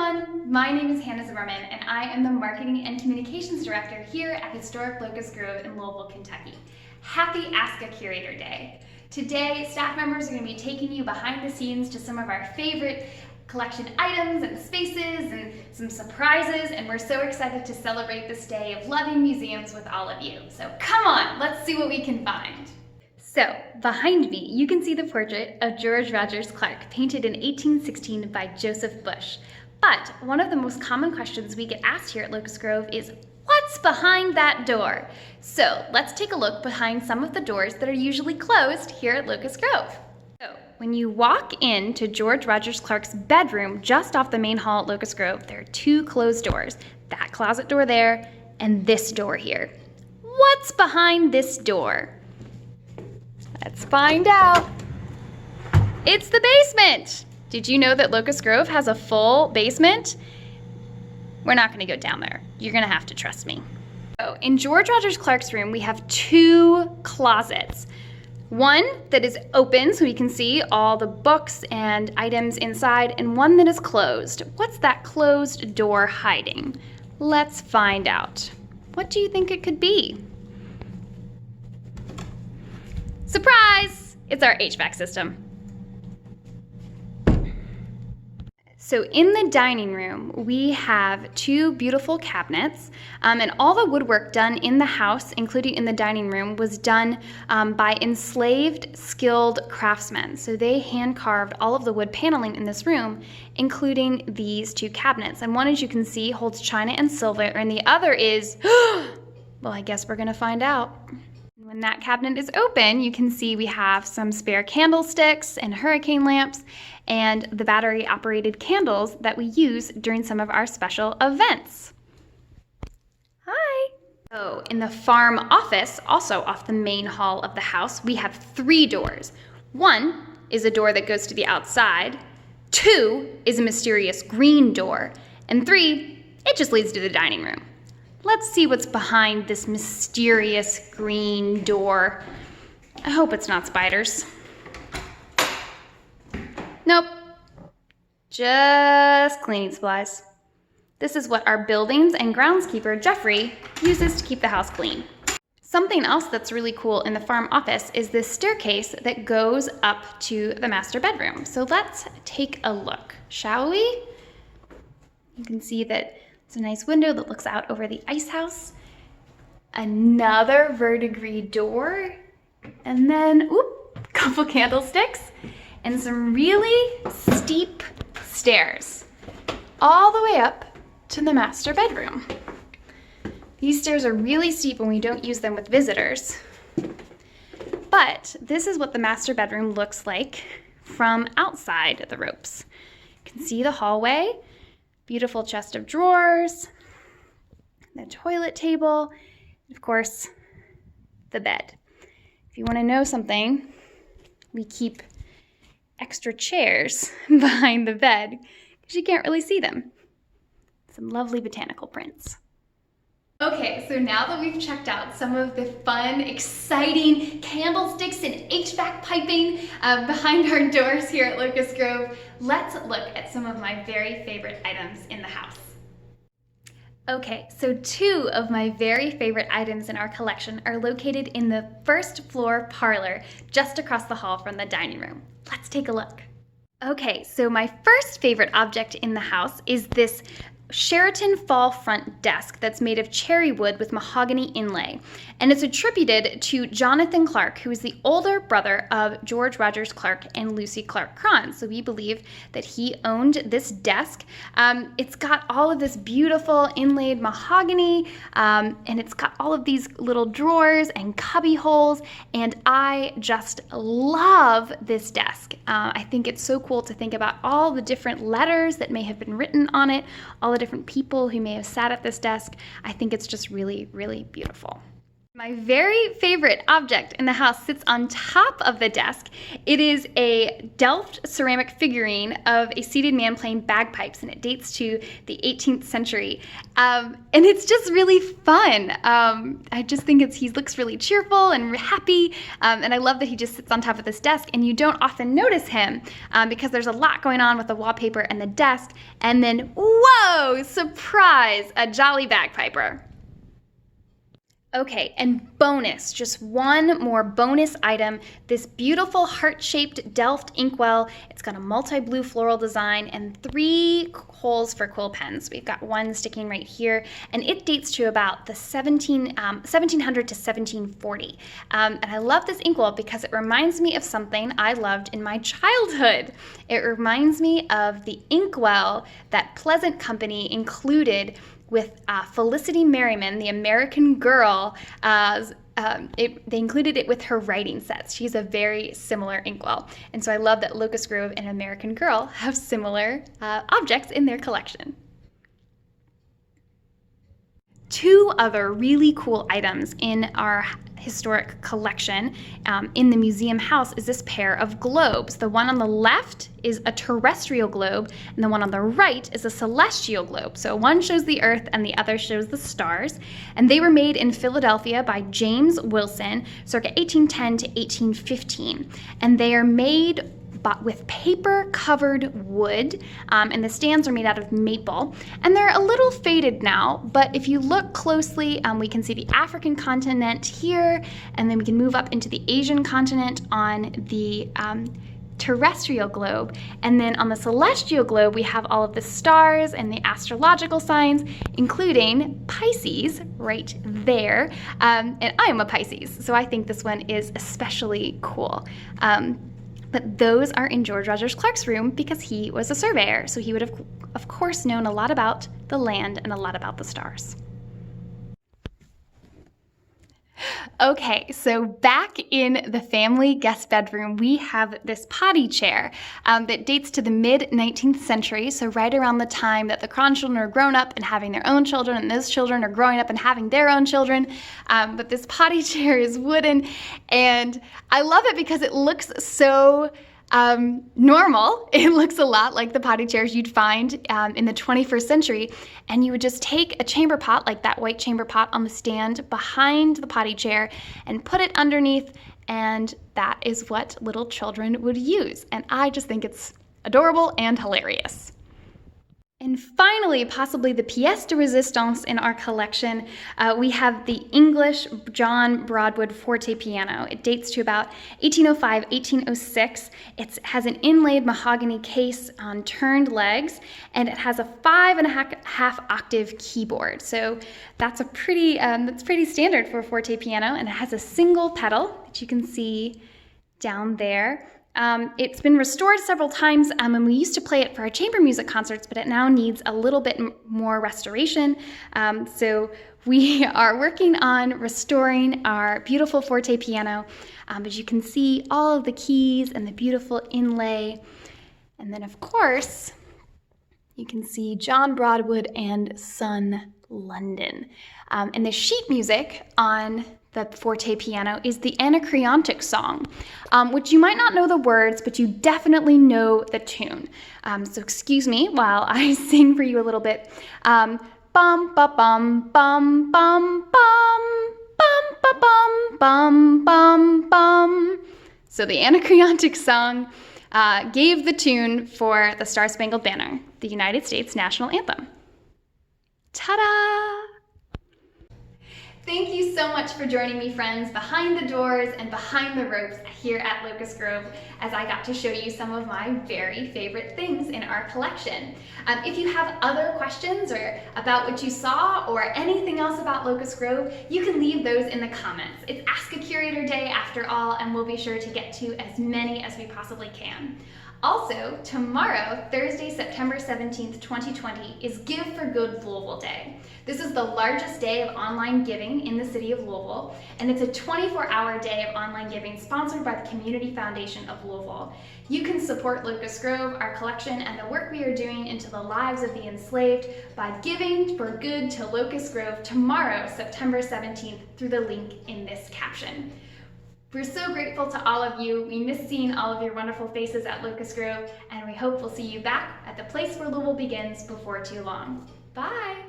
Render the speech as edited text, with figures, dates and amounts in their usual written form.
everyone, my name is Hannah Zimmerman and I am the Marketing and Communications Director here at Historic Locust Grove in Louisville, Kentucky. Happy Ask a Curator Day. Today, staff members are going to be taking you behind the scenes to some of our favorite collection items and spaces and some surprises, and we're so excited to celebrate this day of loving museums with all of you. So come on, let's see what we can find. So, behind me, you can see the portrait of George Rogers Clark, painted in 1816 by Joseph Bush. But one of the most common questions we get asked here at Locust Grove is, what's behind that door? So, let's take a look behind some of the doors that are usually closed here at Locust Grove. So, when you walk into George Rogers Clark's bedroom just off the main hall at Locust Grove, there are two closed doors. That closet door there, and this door here. What's behind this door? Let's find out. It's the basement. Did you know that Locust Grove has a full basement? We're not going to go down there. You're going to have to trust me. So in George Rogers Clark's room, we have two closets. One that is open so we can see all the books and items inside, and one that is closed. What's that closed door hiding? Let's find out. What do you think it could be? Surprise! It's our HVAC system. So in the dining room, we have two beautiful cabinets, and all the woodwork done in the house, including in the dining room, was done by enslaved, skilled craftsmen. So they hand-carved all of the wood paneling in this room, including these two cabinets. And one, as you can see, holds china and silver, and the other is, well, I guess we're gonna find out. When that cabinet is open, you can see we have some spare candlesticks and hurricane lamps and the battery-operated candles that we use during some of our special events. Hi! So in the farm office, also off the main hall of the house, we have three doors. One is a door that goes to the outside, two is a mysterious green door, and three, it just leads to the dining room. Let's see what's behind this mysterious green door. I hope it's not spiders. Nope, just cleaning supplies. This is what our buildings and groundskeeper, Jeffrey, uses to keep the house clean. Something else that's really cool in the farm office is this staircase that goes up to the master bedroom. So let's take a look, shall we? You can see that it's a nice window that looks out over the ice house. Another verdigris door. And then, a couple candlesticks. And some really steep stairs. All the way up to the master bedroom. These stairs are really steep when we don't use them with visitors. But this is what the master bedroom looks like from outside the ropes. You can see the hallway. Beautiful chest of drawers, the toilet table, and of course, the bed. If you want to know something, we keep extra chairs behind the bed because you can't really see them. Some lovely botanical prints. Okay, so now that we've checked out some of the fun, exciting candlesticks and HVAC piping behind our doors here at Locust Grove, let's look at some of my very favorite items in the house. Okay, so two of my very favorite items in our collection are located in the first floor parlor, just across the hall from the dining room. Let's take a look. Okay, so my first favorite object in the house is this Sheraton fall front desk that's made of cherry wood with mahogany inlay. And it's attributed to Jonathan Clark, who is the older brother of George Rogers Clark and Lucy Clark Cron. So we believe that he owned this desk. It's got all of this beautiful inlaid mahogany, and it's got all of these little drawers and cubby holes, and I just love this desk. I think it's so cool to think about all the different letters that may have been written on it, all the different people who may have sat at this desk. I think it's just really, really beautiful. My very favorite object in the house sits on top of the desk. It is a Delft ceramic figurine of a seated man playing bagpipes, and it dates to the 18th century. And it's just really fun. I just think he looks really cheerful and happy, and I love that he just sits on top of this desk, and you don't often notice him because there's a lot going on with the wallpaper and the desk, and then, whoa, surprise, a jolly bagpiper. Okay, and bonus, just one more bonus item, this beautiful heart-shaped Delft inkwell. It's got a multi-blue floral design and 3 holes for quill pens. We've got one sticking right here, and it dates to about the 1700 to 1740. And I love this inkwell because it reminds me of something I loved in my childhood. It reminds me of the inkwell that Pleasant Company included with Felicity Merriman, the American Girl. They included it with her writing sets. She's a very similar inkwell. And so I love that Locust Grove and American Girl have similar objects in their collection. 2 other really cool items in our historic collection in the museum house is this pair of globes. The one on the left is a terrestrial globe, and the one on the right is a celestial globe. So one shows the Earth and the other shows the stars. And they were made in Philadelphia by James Wilson, circa 1810 to 1815. And they are made with paper-covered wood, and the stands are made out of maple. And they're a little faded now, but if you look closely, we can see the African continent here, and then we can move up into the Asian continent on the terrestrial globe. And then on the celestial globe, we have all of the stars and the astrological signs, including Pisces right there. And I am a Pisces, so I think this one is especially cool. But those are in George Rogers Clark's room because he was a surveyor, so he would have, of course, known a lot about the land and a lot about the stars. Okay, so back in the family guest bedroom, we have this potty chair that dates to the mid-19th century, so right around the time that the Cron children are grown up and having their own children, and those children are growing up and having their own children. But this potty chair is wooden, and I love it because it looks so normal. It looks a lot like the potty chairs you'd find in the 21st century, and you would just take a chamber pot, like that white chamber pot on the stand behind the potty chair, and put it underneath, and that is what little children would use. And I just think it's adorable and hilarious. And finally, possibly the pièce de résistance in our collection, we have the English John Broadwood forte piano. It dates to about 1805, 1806. It has an inlaid mahogany case on turned legs, and it has a 5.5 octave keyboard. So that's pretty standard for a forte piano, and it has a single pedal that you can see down there. It's been restored several times, and we used to play it for our chamber music concerts, but it now needs a little bit more restoration. So we are working on restoring our beautiful forte piano. As you can see, all of the keys and the beautiful inlay. And then, of course, you can see John Broadwood and Son London. And the sheet music on the forte piano is the Anacreontic song, which you might not know the words, but you definitely know the tune. So excuse me while I sing for you a little bit. Bum ba bum bum bum bum bum ba bum bum bum bum. So the Anacreontic song gave the tune for the Star-Spangled Banner, the United States national anthem. Ta-da! Thank you so much for joining me, friends, behind the doors and behind the ropes here at Locust Grove as I got to show you some of my very favorite things in our collection. If you have other questions or about what you saw or anything else about Locust Grove, you can leave those in the comments. It's Ask a Curator Day after all, and we'll be sure to get to as many as we possibly can. Also, tomorrow, Thursday, September 17th, 2020, is Give for Good Louisville Day. This is the largest day of online giving in the city of Louisville, and it's a 24-hour day of online giving sponsored by the Community Foundation of Louisville. You can support Locust Grove, our collection, and the work we are doing into the lives of the enslaved by giving for good to Locust Grove tomorrow, September 17th, through the link in this caption. We're so grateful to all of you. We miss seeing all of your wonderful faces at Locust Grove, and we hope we'll see you back at the place where Louisville begins before too long. Bye!